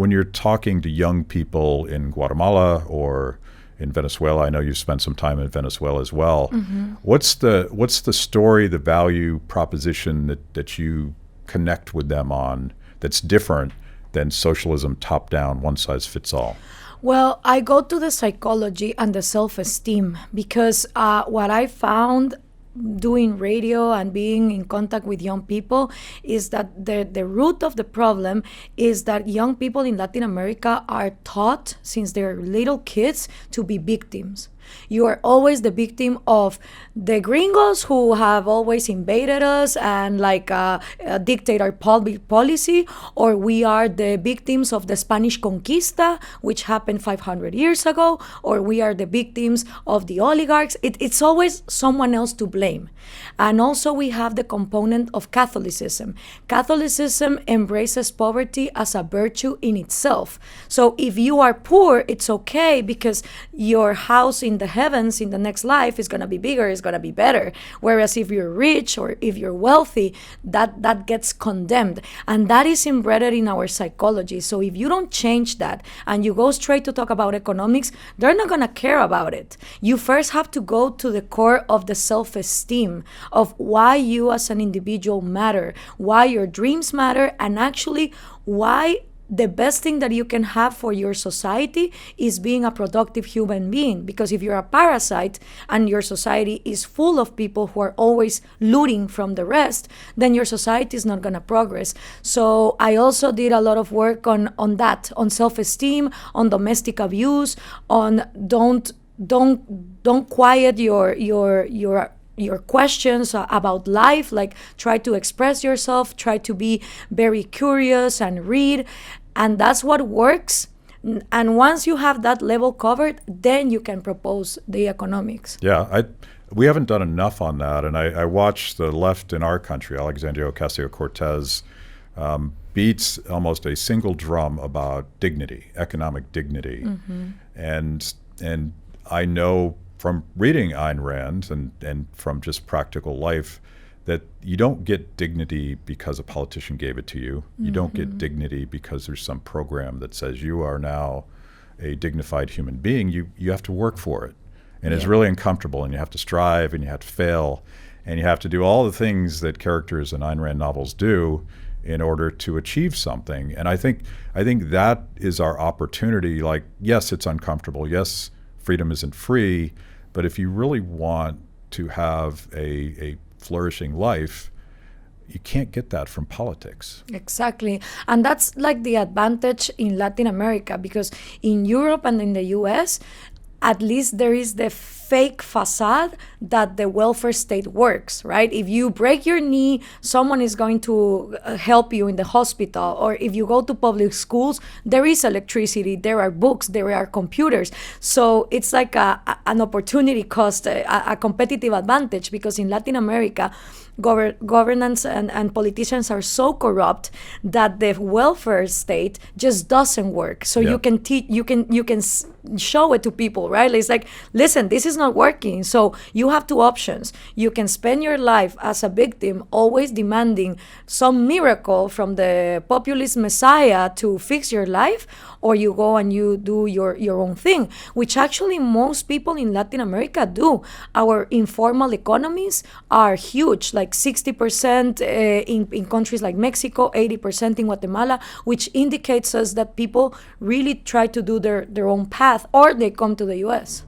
when you're talking to young people in Guatemala or in Venezuela, I know you've spent some time in Venezuela as well. What's the story, the value proposition that you connect with them on that's different than socialism top-down, one-size-fits-all? Well, I go to the psychology and the self-esteem because what I found doing radio and being in contact with young people is that the root of the problem is that young people in Latin America are taught since they're little kids to be victims. You are always the victim of the gringos who have always invaded us and dictate our policy, or we are the victims of the Spanish Conquista, which happened 500 years ago, or we are the victims of the oligarchs. It's always someone else to blame. And also we have the component of Catholicism. Catholicism embraces poverty as a virtue in itself. So if you are poor, it's okay because your house in the heavens in the next life is going to be bigger, is going to be better. Whereas if you're rich or if you're wealthy, that gets condemned. And that is embedded in our psychology. So if you don't change that and you go straight to talk about economics, they're not going to care about it. You first have to go to the core of the self-esteem of why you as an individual matter, why your dreams matter, and actually why the best thing that you can have for your society is being a productive human being. Because if you're a parasite and your society is full of people who are always looting from the rest, then your society is not going to progress. So I also did a lot of work on that, on self-esteem, on domestic abuse, on don't quiet your questions about life, like try to express yourself, try to be very curious and read, and that's what works. And once you have that level covered, then you can propose the economics. Yeah, we haven't done enough on that, and I watch the left in our country, Alexandria Ocasio-Cortez, beats almost a single drum about dignity, economic dignity, and I know from reading Ayn Rand and from just practical life that you don't get dignity because a politician gave it to you. You don't get dignity because there's some program that says you are now a dignified human being. You have to work for it. And it's really uncomfortable, and you have to strive, and you have to fail, and you have to do all the things that characters in Ayn Rand novels do in order to achieve something. And I think that is our opportunity. Like, yes, it's uncomfortable. Yes, freedom isn't free. But if you really want to have a flourishing life, you can't get that from politics. Exactly. And that's like the advantage in Latin America, because in Europe and in the US, at least there is the fake facade that the welfare state works, right? If you break your knee, someone is going to help you in the hospital. Or if you go to public schools, there is electricity, there are books, there are computers. So it's like an opportunity cost, a competitive advantage, because in Latin America, governance and politicians are so corrupt that the welfare state just doesn't work. So you can teach, you can show it to people, right? It's like, listen, this is not working. So you have two options. You can spend your life as a victim, always demanding some miracle from the populist messiah to fix your life, or you go and you do your own thing, which actually most people in Latin America do. Our informal economies are huge, like 60% in countries like Mexico, 80% in Guatemala, which indicates us that people really try to do their own path, or they come to the US.